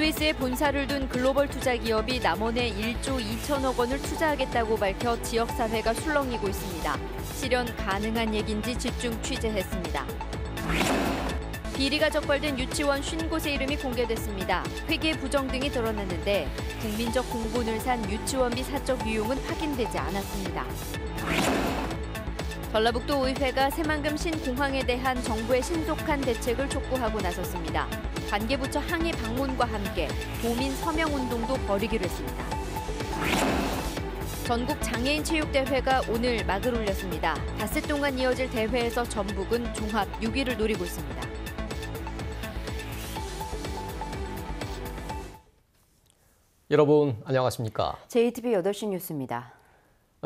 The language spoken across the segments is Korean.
스위스에 본사를 둔 글로벌 투자 기업이 남원에 1조 2천억 원을 투자하겠다고 밝혀 지역사회가 술렁이고 있습니다. 실현 가능한 얘기인지 집중 취재했습니다. 비리가 적발된 유치원 50곳의 이름이 공개됐습니다. 회계 부정 등이 드러났는데 국민적 공분을 산 유치원비 사적 유용은 확인되지 않았습니다. 전라북도 의회가 새만금 신공항에 대한 정부의 신속한 대책을 촉구하고 나섰습니다. 관계부처 항의 방문과 함께 도민 서명운동도 벌이기로 했습니다. 전국 장애인 체육대회가 오늘 막을 올렸습니다. 닷새 동안 이어질 대회에서 전북은 종합 6위를 노리고 있습니다. 여러분 안녕하십니까? JTB 8시 뉴스입니다.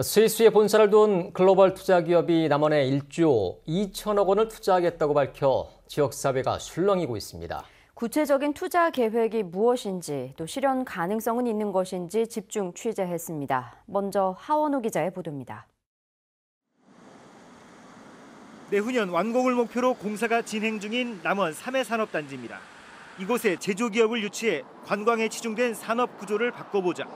스위스에 본사를 둔 글로벌 투자 기업이 남원에 1조 2천억 원을 투자하겠다고 밝혀 지역사회가 술렁이고 있습니다. 구체적인 투자 계획이 무엇인지 또 실현 가능성은 있는 것인지 집중 취재했습니다. 먼저 하원우 기자의 보도입니다. 내후년 완공을 목표로 공사가 진행 중인 남원 3회 산업단지입니다. 이곳에 제조기업을 유치해 관광에 치중된 산업 구조를 바꿔보자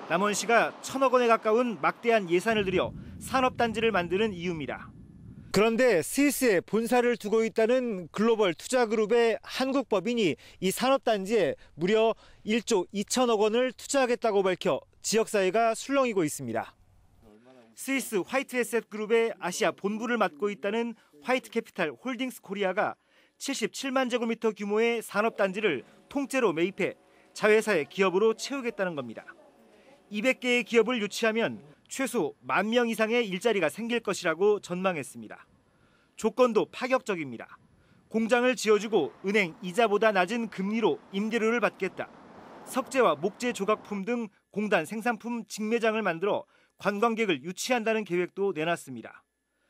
남원시가 1,000억 원에 가까운 막대한 예산을 들여 산업단지를 만드는 이유입니다. 그런데 스위스에 본사를 두고 있다는 글로벌 투자그룹의 한국법인이 이 산업단지에 무려 1조 2천억 원을 투자하겠다고 밝혀 지역사회가 술렁이고 있습니다. 스위스 화이트에셋그룹의 아시아 본부를 맡고 있다는 화이트캐피탈 홀딩스 코리아가 77만 제곱미터 규모의 산업단지를 통째로 매입해 자회사의 기업으로 채우겠다는 겁니다. 200개의 기업을 유치하면 최소 10,000명 이상의 일자리가 생길 것이라고 전망했습니다. 조건도 파격적입니다. 공장을 지어주고 은행 이자보다 낮은 금리로 임대료를 받겠다. 석재와 목재 조각품 등 공단 생산품 직매장을 만들어 관광객을 유치한다는 계획도 내놨습니다.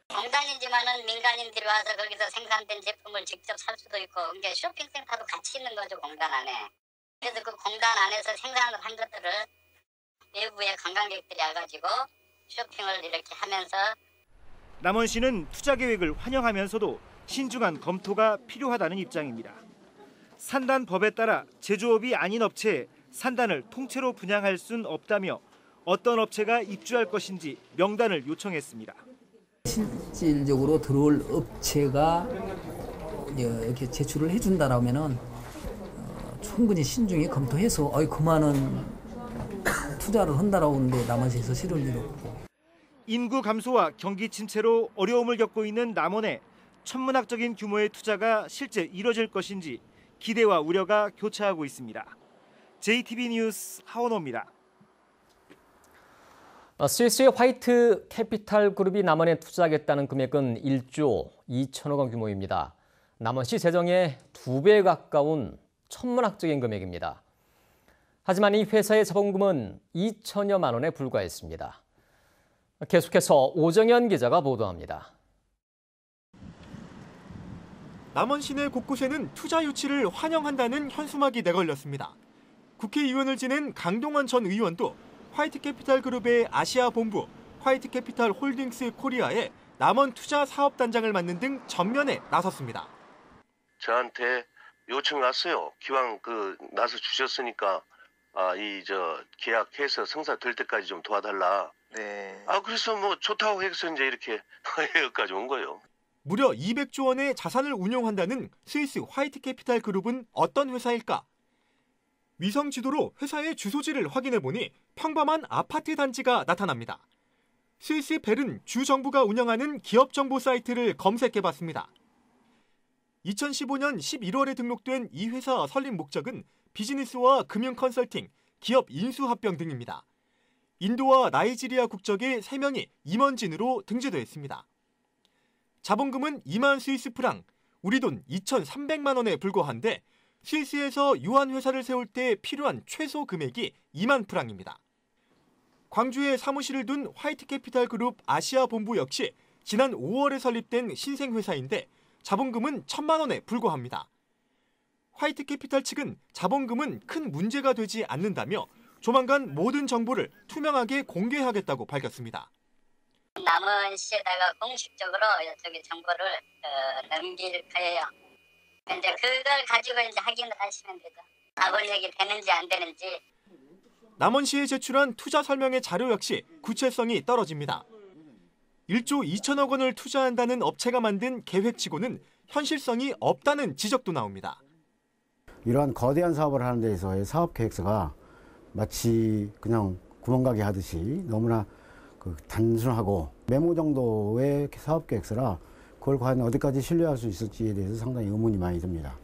공단이지만은 민간인들이 와서 거기서 생산된 제품을 직접 살 수도 있고, 그러니까 쇼핑센터도 같이 있는 거죠, 공단 안에. 그래서 그 공단 안에서 생산을 한 것들을 외부의 관광객들이 와가지고 쇼핑을 이렇게 하면서. 남원시는 투자 계획을 환영하면서도 신중한 검토가 필요하다는 입장입니다. 산단법에 따라 제조업이 아닌 업체에 산단을 통째로 분양할 순 없다며 어떤 업체가 입주할 것인지 명단을 요청했습니다. 실질적으로 들어올 업체가 이렇게 제출을 해준다라면은 충분히 신중히 검토해서 그만은 투자를 한다라고 하는데 남원시에서 싫을 일 없고. 인구 감소와 경기 침체로 어려움을 겪고 있는 남원에 천문학적인 규모의 투자가 실제 이뤄질 것인지 기대와 우려가 교차하고 있습니다. JTB 뉴스 하원호입니다. 스위스의 화이트 캐피탈 그룹이 남원에 투자하겠다는 금액은 1조 2천억 원 규모입니다. 남원시 재정의 2배 가까운 천문학적인 금액입니다. 하지만 이 회사의 자본금은 2천여만 원에 불과했습니다. 계속해서 오정현 기자가 보도합니다. 남원 시내 곳곳에는 투자 유치를 환영한다는 현수막이 내걸렸습니다. 국회의원을 지낸 강동원 전 의원도 화이트캐피탈 그룹의 아시아 본부 화이트캐피탈 홀딩스 코리아에 남원 투자 사업단장을 맡는 등 전면에 나섰습니다. 저한테 요청 왔어요. 기왕 나서 주셨으니까 계약해서 성사될 때까지 좀 도와달라. 네. 그래서 뭐 좋다고 해서 이제 이렇게 여기까지 온 거예요. 무려 200조 원의 자산을 운용한다는 스위스 화이트캐피탈 그룹은 어떤 회사일까? 위성 지도로 회사의 주소지를 확인해 보니 평범한 아파트 단지가 나타납니다. 스위스 베른 주 정부가 운영하는 기업 정보 사이트를 검색해 봤습니다. 2015년 11월에 등록된 이 회사 설립 목적은 비즈니스와 금융 컨설팅, 기업 인수 합병 등입니다. 인도와 나이지리아 국적의 3명이 임원진으로 등재돼 있습니다. 자본금은 2만 스위스 프랑, 우리 돈 2,300만 원에 불과한데 스위스에서 유한 회사를 세울 때 필요한 최소 금액이 2만 프랑입니다. 광주에 사무실을 둔 화이트캐피탈 그룹 아시아 본부 역시 지난 5월에 설립된 신생회사인데 자본금은 1,000만 원에 불과합니다. 화이트캐피탈 측은 자본금은 큰 문제가 되지 않는다며 조만간 모든 정보를 투명하게 공개하겠다고 밝혔습니다. 남원시에다가 공식적으로 이쪽에 정보를 넘길 거예요. 이제 그걸 가지고 이제 확인을 하시면 되죠. 자본력이 되는지 안 되는지. 남원시에 제출한 투자 설명의 자료 역시 구체성이 떨어집니다. 1조 2천억 원을 투자한다는 업체가 만든 계획치고는 현실성이 없다는 지적도 나옵니다. 이러한 거대한 사업을 하는 데 있어서의 사업 계획서가 마치 그냥 구멍가게 하듯이 너무나 단순하고 메모 정도의 사업 계획서라 그걸 과연 어디까지 신뢰할 수 있을지에 대해서 상당히 의문이 많이 듭니다.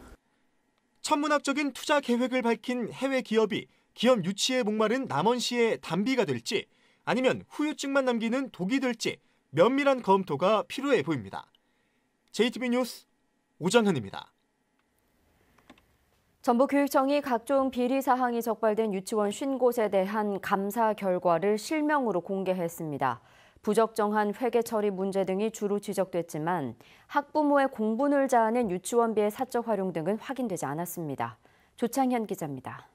천문학적인 투자 계획을 밝힌 해외 기업이 기업 유치에 목마른 남원시의 단비가 될지 아니면 후유증만 남기는 독이 될지 면밀한 검토가 필요해 보입니다. JTB 뉴스 오정현입니다. 전북교육청이 각종 비리 사항이 적발된 유치원 50곳에 대한 감사 결과를 실명으로 공개했습니다. 부적정한 회계 처리 문제 등이 주로 지적됐지만 학부모의 공분을 자아낸 유치원비의 사적 활용 등은 확인되지 않았습니다. 조창현 기자입니다.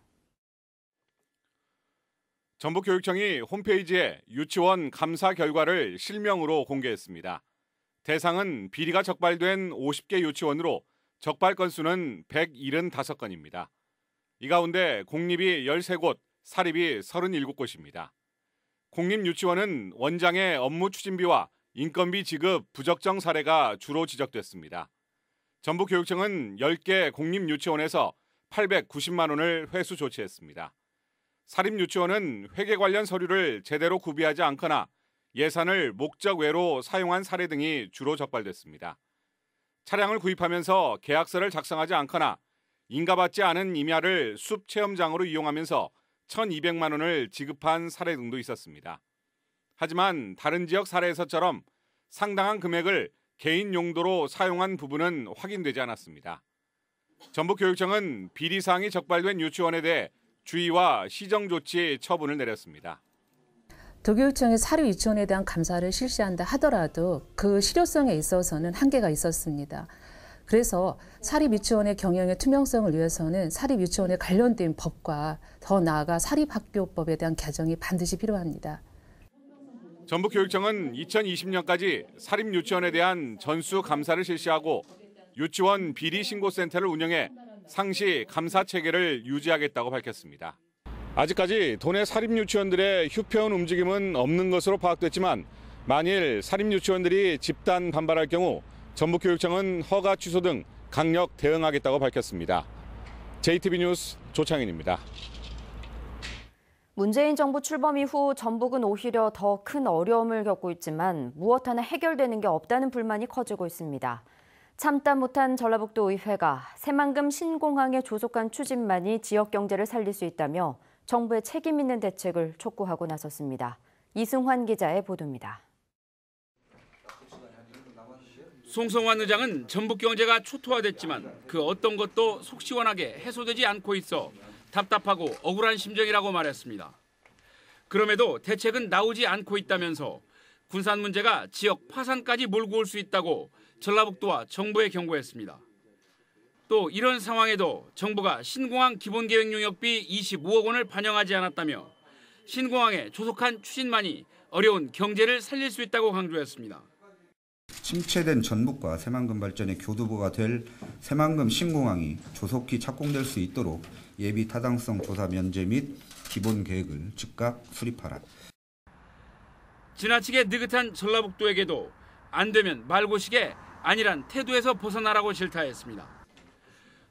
전북교육청이 홈페이지에 유치원 감사 결과를 실명으로 공개했습니다. 대상은 비리가 적발된 50개 유치원으로 적발 건수는 175건입니다. 이 가운데 공립이 13곳, 사립이 37곳입니다. 공립유치원은 원장의 업무 추진비와 인건비 지급 부적정 사례가 주로 지적됐습니다. 전북교육청은 10개 공립유치원에서 890만 원을 회수 조치했습니다. 사립유치원은 회계 관련 서류를 제대로 구비하지 않거나 예산을 목적 외로 사용한 사례 등이 주로 적발됐습니다. 차량을 구입하면서 계약서를 작성하지 않거나 인가받지 않은 임야를 숲 체험장으로 이용하면서 1,200만 원을 지급한 사례 등도 있었습니다. 하지만 다른 지역 사례에서처럼 상당한 금액을 개인 용도로 사용한 부분은 확인되지 않았습니다. 전북교육청은 비리 사항이 적발된 유치원에 대해 주의와 시정조치 처분을 내렸습니다. 도교육청이 사립 유치원에 대한 감사를 실시한다 하더라도 그 실효성에 있어서는 한계가 있었습니다. 그래서 사립 유치원의 경영의 투명성을 위해서는 사립 유치원에 관련된 법과 더 나아가 사립학교법에 대한 개정이 반드시 필요합니다. 전북교육청은 2020년까지 사립 유치원에 대한 전수 감사를 실시하고 유치원 비리 신고센터를 운영해 상시 감사 체계를 유지하겠다고 밝혔습니다. 아직까지 도내 사립유치원들의 휴폐원 움직임은 없는 것으로 파악됐지만 만일 사립유치원들이 집단 반발할 경우 전북교육청은 허가 취소 등 강력 대응하겠다고 밝혔습니다. JTB 뉴스 조창인입니다. 문재인 정부 출범 이후 전북은 오히려 더 큰 어려움을 겪고 있지만 무엇 하나 해결되는 게 없다는 불만이 커지고 있습니다. 참다 못한 전라북도 의회가 새만금 신공항의 조속한 추진만이 지역 경제를 살릴 수 있다며 정부의 책임 있는 대책을 촉구하고 나섰습니다. 이승환 기자의 보도입니다. 송성환 의장은 전북 경제가 초토화됐지만 그 어떤 것도 속 시원하게 해소되지 않고 있어 답답하고 억울한 심정이라고 말했습니다. 그럼에도 대책은 나오지 않고 있다면서 군산 문제가 지역 파산까지 몰고 올 수 있다고 전라북도와 정부에 경고했습니다. 또 이런 상황에도 정부가 신공항 기본계획 용역비 25억 원을 반영하지 않았다며 신공항의 조속한 추진만이 어려운 경제를 살릴 수 있다고 강조했습니다. 침체된 전북과 새만금 발전의 교두보가 될 새만금 신공항이 조속히 착공될 수 있도록 예비 타당성 조사 면제 및 기본 계획을 즉각 수립하라. 지나치게 느긋한 전라북도에게도 안 되면 말고식에 아니란 태도에서 벗어나라고 질타했습니다.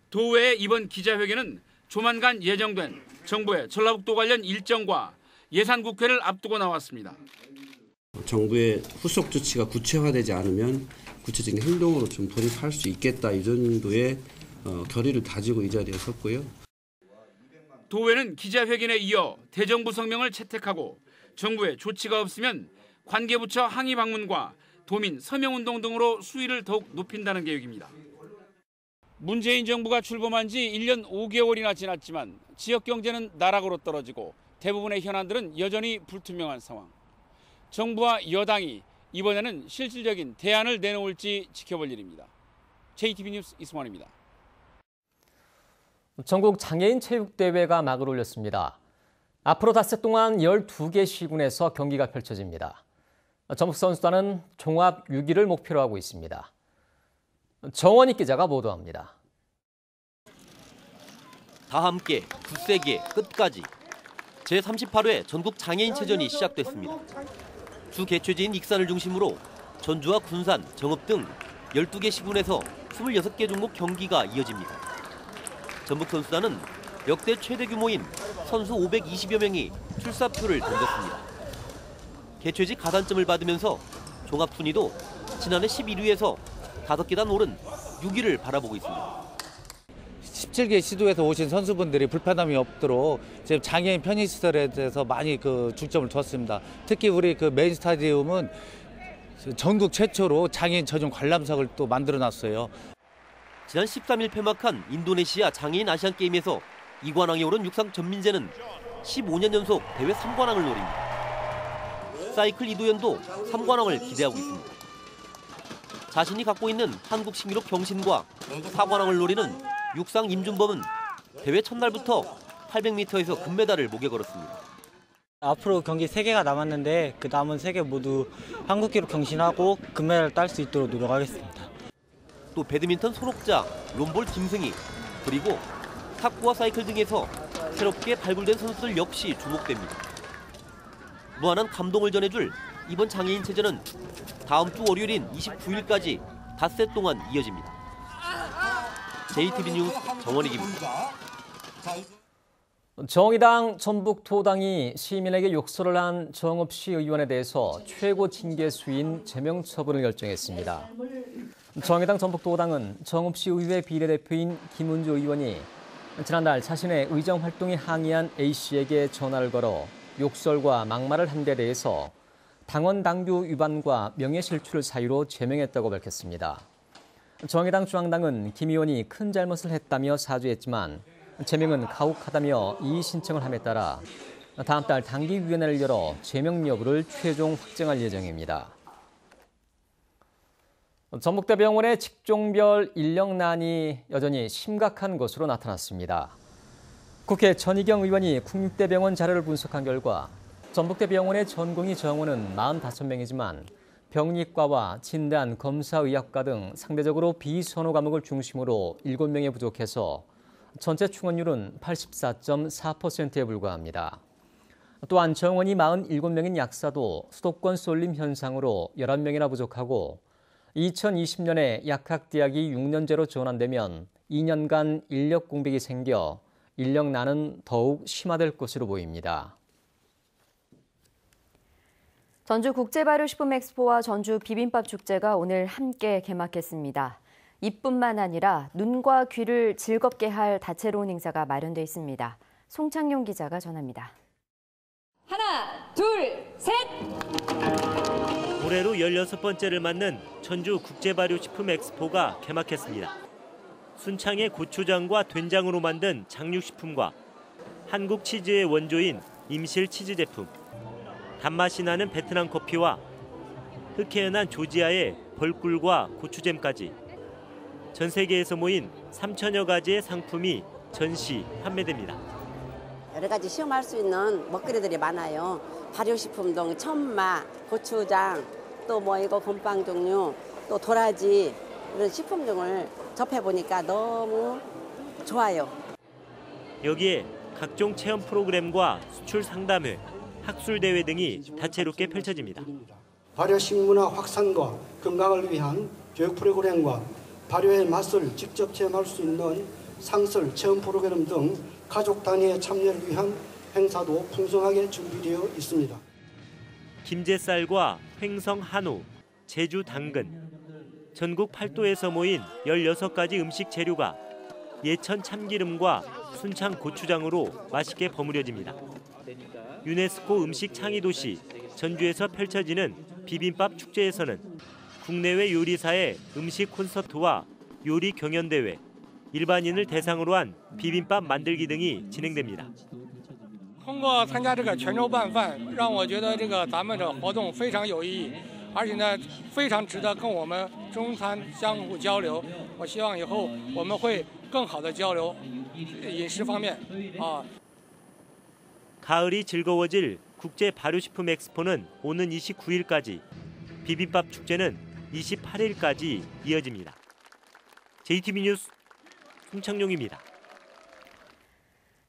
도의회의 이번 기자회견은 조만간 예정된 정부의 전라북도 관련 일정과 예산국회를 앞두고 나왔습니다. 정부의 후속 조치가 구체화되지 않으면 구체적인 행동으로 좀 돌입할 수 있겠다 이 정도의 결의를 다지고 이 자리에 섰고요. 도의회는 기자회견에 이어 대정부 성명을 채택하고 정부의 조치가 없으면 관계부처 항의 방문과 도민 서명운동 등으로 수위를 더욱 높인다는 계획입니다. 문재인 정부가 출범한 지 1년 5개월이나 지났지만 지역 경제는 나락으로 떨어지고 대부분의 현안들은 여전히 불투명한 상황. 정부와 여당이 이번에는 실질적인 대안을 내놓을지 지켜볼 일입니다. JTB 뉴스 이승환입니다. 전국 장애인 체육대회가 막을 올렸습니다. 앞으로 닷새 동안 12개 시군에서 경기가 펼쳐집니다. 전북 선수단은 종합 6위를 목표로 하고 있습니다. 정원익 기자가 보도합니다. 다 함께 굳세게 끝까지 제38회 전국 장애인체전이 시작됐습니다. 주 개최지인 익산을 중심으로 전주와 군산, 정읍 등 12개 시군에서 26개 종목 경기가 이어집니다. 전북 선수단은 역대 최대 규모인 선수 520여 명이 출사표를 던졌습니다. 개최지 가산점을 받으면서 종합순위도 지난해 11위에서 5계단 오른 6위를 바라보고 있습니다. 17개 시도에서 오신 선수분들이 불편함이 없도록 지금 장애인 편의시설에 대해서 많이 중점을 뒀습니다. 특히 우리 메인 스타디움은 전국 최초로 장애인 전용 관람석을 또 만들어놨어요. 지난 13일 폐막한 인도네시아 장애인 아시안게임에서 2관왕에 오른 육상 전민재는 15년 연속 대회 3관왕을 노립니다. 사이클 이도현도 3관왕을 기대하고 있습니다. 자신이 갖고 있는 한국 신기록 경신과 4관왕을 노리는 육상 임준범은 대회 첫날부터 800m에서 금메달을 목에 걸었습니다. 앞으로 경기 3개가 남았는데 그 남은 3개 모두 한국 기록 경신하고 금메달을 딸 수 있도록 노력하겠습니다. 또 배드민턴 손옥자, 롬볼 김승희, 그리고 탁구와 사이클 등에서 새롭게 발굴된 선수들 역시 주목됩니다. 무한한 감동을 전해줄 이번 장애인체전은 다음 주 월요일인 29일까지 닷새 동안 이어집니다. JTB 뉴스 정원익입니다. 정의당 전북도당이 시민에게 욕설을 한 정읍시 의원에 대해서 최고 징계수인 제명 처분을 결정했습니다. 정의당 전북도당은 정읍시 의회 비례대표인 김은주 의원이 지난달 자신의 의정 활동에 항의한 A씨에게 전화를 걸어 욕설과 막말을 한 데 대해서 당원 당규 위반과 명예실추를 사유로 제명했다고 밝혔습니다. 정의당 중앙당은 김 의원이 큰 잘못을 했다며 사죄했지만 제명은 가혹하다며 이의 신청을 함에 따라 다음 달 당기위원회를 열어 제명 여부를 최종 확정할 예정입니다. 전북대병원의 직종별 인력난이 여전히 심각한 것으로 나타났습니다. 국회 전희경 의원이 국립대병원 자료를 분석한 결과 전북대병원의 전공의 정원은 45명이지만 병리과와 진단, 검사의학과 등 상대적으로 비선호 과목을 중심으로 7명에 부족해서 전체 충원율은 84.4%에 불과합니다. 또한 정원이 47명인 약사도 수도권 쏠림 현상으로 11명이나 부족하고 2020년에 약학대학이 6년제로 전환되면 2년간 인력 공백이 생겨 인력난은 더욱 심화될 것으로 보입니다. 전주 국제발효식품 엑스포와 전주 비빔밥 축제가 오늘 함께 개막했습니다. 이뿐만 아니라 눈과 귀를 즐겁게 할 다채로운 행사가 마련돼 있습니다. 송창용 기자가 전합니다. 하나, 둘, 셋! 올해로 16번째를 맞는 전주 국제발효식품 엑스포가 개막했습니다. 순창의 고추장과 된장으로 만든 장육식품과 한국 치즈의 원조인 임실 치즈 제품, 단맛이 나는 베트남 커피와 흑해연한 조지아의 벌꿀과 고추잼까지 전 세계에서 모인 3천여 가지의 상품이 전시 판매됩니다. 여러 가지 시험할 수 있는 먹거리들이 많아요. 발효식품 등 천마, 고추장, 또 이거 건빵 종류, 또 도라지 이런 식품 등을 접해보니까 너무 좋아요. 여기에 각종 체험 프로그램과 수출 상담회, 학술대회 등이 다채롭게 펼쳐집니다. 발효식문화 확산과 건강을 위한 교육 프로그램과 발효의 맛을 직접 체험할 수 있는 상설 체험 프로그램 등 가족 단위의 참여를 위한 행사도 풍성하게 준비되어 있습니다. 김제쌀과 횡성 한우, 제주 당근, 전국 8도에서 모인 16가지 음식 재료가 예천 참기름과 순창 고추장으로 맛있게 버무려집니다. 유네스코 음식 창의 도시 전주에서 펼쳐지는 비빔밥 축제에서는 국내외 요리사의 음식 콘서트와 요리 경연대회, 일반인을 대상으로 한 비빔밥 만들기 등이 진행됩니다. 通过参加这个泉州拌饭，让我觉得咱们的活动非常有意义，而且呢非常值得跟我们中餐相互交流。我希望以后我们会更好的交流饮食方面啊。 가을이 즐거워질 국제 발효식품 엑스포는 오는 29일까지, 비빔밥 축제는 28일까지 이어집니다. JTB 뉴스 송창용입니다.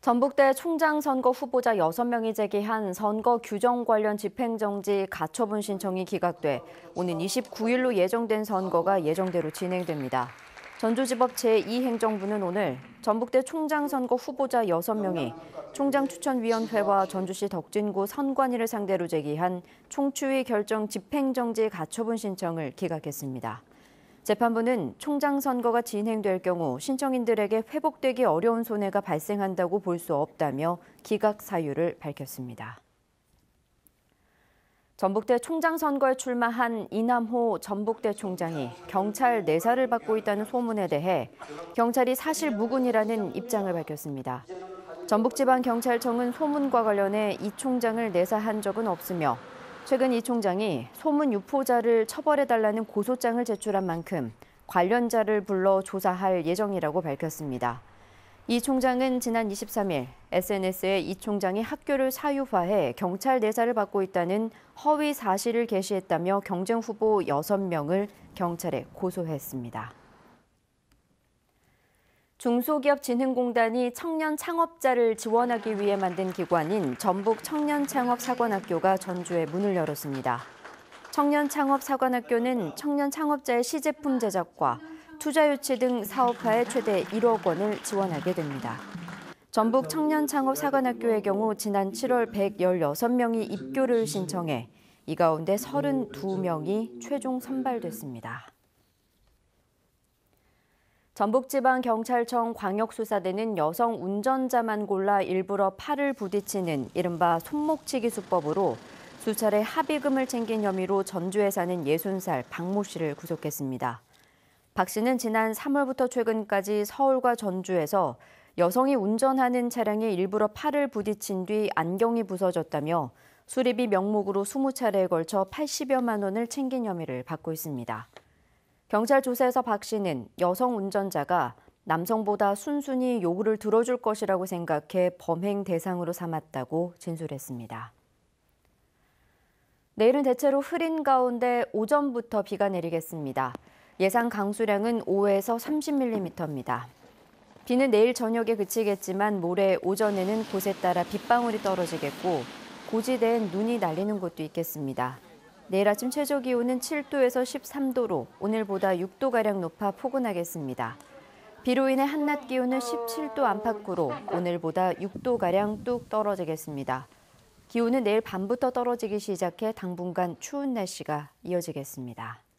전북대 총장 선거 후보자 6명이 제기한 선거 규정 관련 집행정지 가처분 신청이 기각돼 오는 29일로 예정된 선거가 예정대로 진행됩니다. 전주지법 제2행정부는 오늘 전북대 총장 선거 후보자 6명이 총장추천위원회와 전주시 덕진구 선관위를 상대로 제기한 총추위 결정 집행정지 가처분 신청을 기각했습니다. 재판부는 총장 선거가 진행될 경우 신청인들에게 회복되기 어려운 손해가 발생한다고 볼 수 없다며 기각 사유를 밝혔습니다. 전북대 총장 선거에 출마한 이남호 전북대 총장이 경찰 내사를 받고 있다는 소문에 대해 경찰이 사실 무근이라는 입장을 밝혔습니다. 전북지방경찰청은 소문과 관련해 이 총장을 내사한 적은 없으며 최근 이 총장이 소문 유포자를 처벌해달라는 고소장을 제출한 만큼 관련자를 불러 조사할 예정이라고 밝혔습니다. 이 총장은 지난 23일 SNS에 이 총장이 학교를 사유화해 경찰 내사를 받고 있다는 허위 사실을 게시했다며 경쟁 후보 6명을 경찰에 고소했습니다. 중소기업진흥공단이 청년 창업자를 지원하기 위해 만든 기관인 전북 청년창업사관학교가 전주에 문을 열었습니다. 청년창업사관학교는 청년 창업자의 시제품 제작과 투자 유치 등 사업화에 최대 1억 원을 지원하게 됩니다. 전북 청년창업사관학교의 경우 지난 7월 116명이 입교를 신청해 이 가운데 32명이 최종 선발됐습니다. 전북지방경찰청 광역수사대는 여성 운전자만 골라 일부러 팔을 부딪히는 이른바 손목치기 수법으로 수차례 합의금을 챙긴 혐의로 전주에 사는 60살 박모 씨를 구속했습니다. 박 씨는 지난 3월부터 최근까지 서울과 전주에서 여성이 운전하는 차량에 일부러 팔을 부딪힌 뒤 안경이 부서졌다며 수리비 명목으로 20차례에 걸쳐 80여만 원을 챙긴 혐의를 받고 있습니다. 경찰 조사에서 박 씨는 여성 운전자가 남성보다 순순히 요구를 들어줄 것이라고 생각해 범행 대상으로 삼았다고 진술했습니다. 내일은 대체로 흐린 가운데 오전부터 비가 내리겠습니다. 예상 강수량은 5에서 30mm입니다. 비는 내일 저녁에 그치겠지만 모레 오전에는 곳에 따라 빗방울이 떨어지겠고 고지대엔 눈이 날리는 곳도 있겠습니다. 내일 아침 최저 기온은 7도에서 13도로 오늘보다 6도가량 높아 포근하겠습니다. 비로 인해 한낮 기온은 17도 안팎으로 오늘보다 6도가량 뚝 떨어지겠습니다. 기온은 내일 밤부터 떨어지기 시작해 당분간 추운 날씨가 이어지겠습니다.